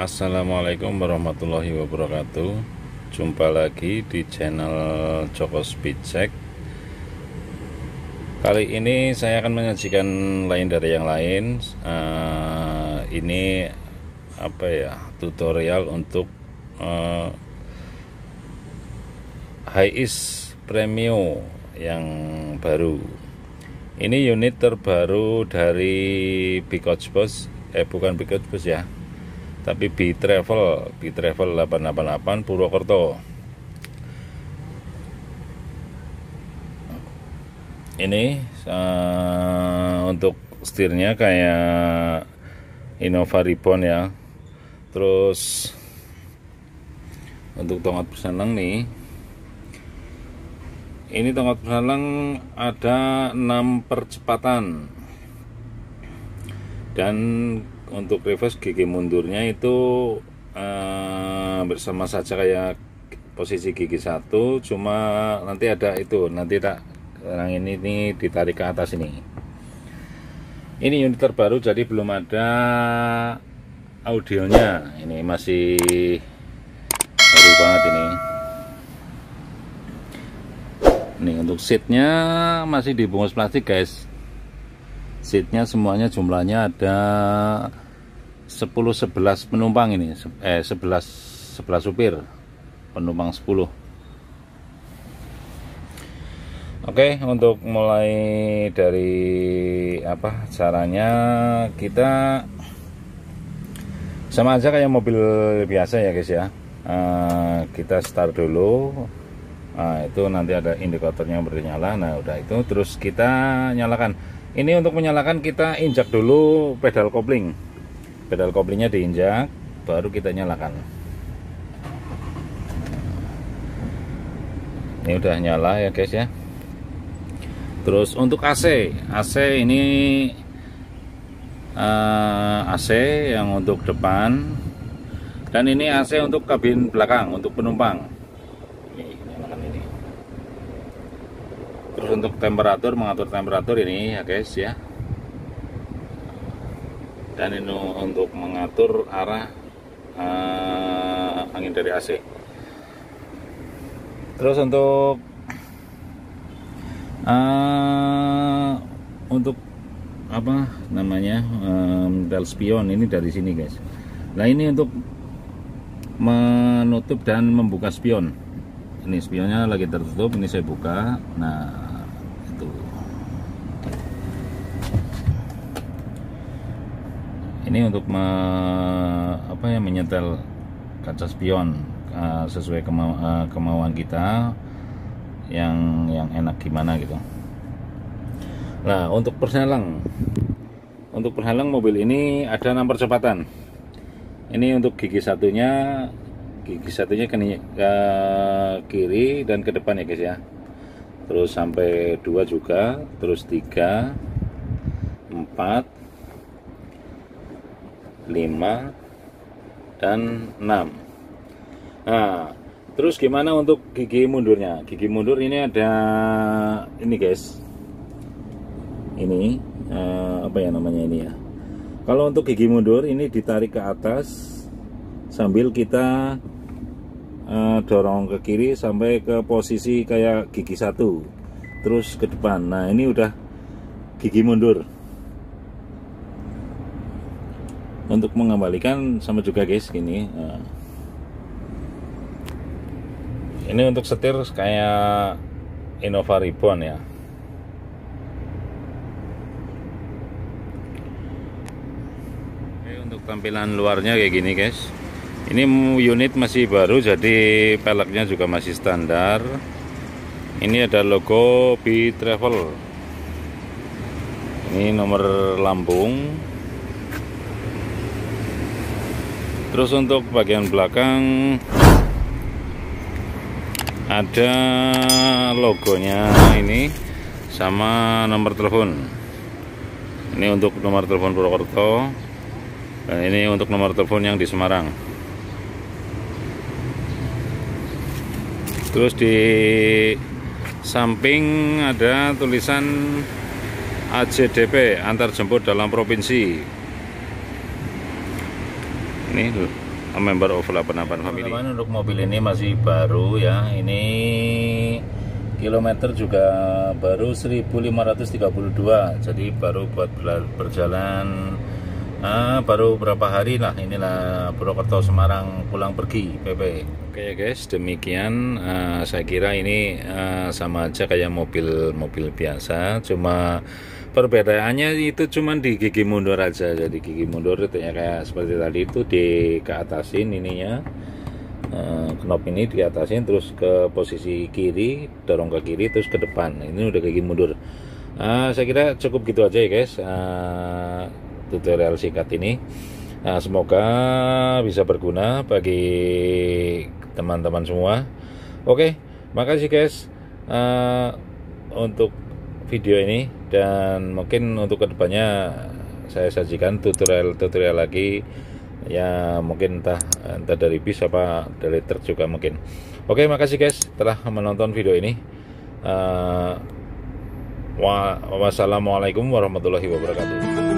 Assalamualaikum warahmatullahi wabarakatuh. Jumpa lagi di channel Joko Speed Check. Kali ini saya akan menyajikan lain dari yang lain. Ini tutorial untuk Hiace Premio yang baru. Ini unit terbaru dari Bcoach Bus, bukan Bcoach Bus ya, tapi B-Travel 888 Purwokerto. Ini untuk setirnya kayak Innova Ribbon ya. Terus untuk tongkat bersalang nih, ini tongkat bersalang ada 6 percepatan, dan untuk reverse gigi mundurnya itu bersama saja kayak posisi gigi 1, cuma nanti ada itu, nanti tak sekarang ini ditarik ke atas ini. Ini unit terbaru jadi belum ada audionya, ini masih baru banget ini. Nih untuk seatnya masih dibungkus plastik guys. Seatnya semuanya jumlahnya ada 10-11 penumpang ini, 11 supir, penumpang 10. Oke, untuk mulai dari caranya, kita sama aja kayak mobil biasa ya guys ya. Kita start dulu. Nah, itu nanti ada indikatornya bernyala. Nah udah itu, terus kita nyalakan. Ini untuk menyalakan kita injak dulu pedal kopling. Pedal koplingnya diinjak, baru kita nyalakan. Ini udah nyala ya guys ya. Terus untuk AC ini AC yang untuk depan, dan ini AC untuk kabin belakang untuk penumpang. Ini nyalakan ini. Terus untuk temperatur, mengatur temperatur ini ya guys ya. Dan ini untuk mengatur arah angin dari AC. Terus untuk bel spion ini dari sini guys. Nah ini untuk menutup dan membuka spion. Ini spionnya lagi tertutup, ini saya buka. Nah itu. Ini untuk menyetel kaca spion sesuai kemauan kita, yang enak gimana gitu. Nah untuk perhalang mobil ini ada 6 percepatan. Ini untuk gigi satunya ke kiri dan ke depan ya guys ya. Terus sampai 2 juga, terus 3, 4, 5 dan 6. Nah terus gimana untuk gigi mundurnya? Gigi mundur ini ada ini guys. Ini ini ya. Kalau untuk gigi mundur ini ditarik ke atas sambil kita dorong ke kiri sampai ke posisi kayak gigi 1, terus ke depan. Nah ini udah gigi mundur. Untuk mengembalikan sama juga guys gini. Ini untuk setir kayak Innova Ribbon ya. Oke, untuk tampilan luarnya kayak gini guys. Ini unit masih baru, jadi peleknya juga masih standar. Ini ada logo B-Travel. Ini nomor lambung. Terus untuk bagian belakang ada logonya ini sama nomor telepon. Ini untuk nomor telepon Purwokerto, dan ini untuk nomor telepon yang di Semarang. Terus di samping ada tulisan AJDP, antar jemput dalam provinsi. Ini member of 88 family. Teman-teman, untuk mobil ini masih baru ya. Ini kilometer juga baru 1532. Jadi baru buat berjalan baru berapa hari lah. Inilah Purwokerto Semarang pulang pergi PP. Oke ya guys, demikian saya kira ini sama aja kayak mobil biasa, cuma perbedaannya itu cuman di gigi mundur aja. Jadi gigi mundur itu ya kayak seperti tadi itu ke atasin ininya, knop ini di atasin, terus ke posisi kiri, dorong ke kiri, terus ke depan. Ini udah gigi mundur. Saya kira cukup gitu aja ya guys, tutorial singkat ini. Semoga bisa berguna bagi teman-teman semua. Oke, makasih guys untuk video ini, dan mungkin untuk kedepannya saya sajikan tutorial lagi ya, mungkin entah dari bis apa dari truk juga mungkin. Oke, makasih guys telah menonton video ini. Wassalamualaikum warahmatullahi wabarakatuh.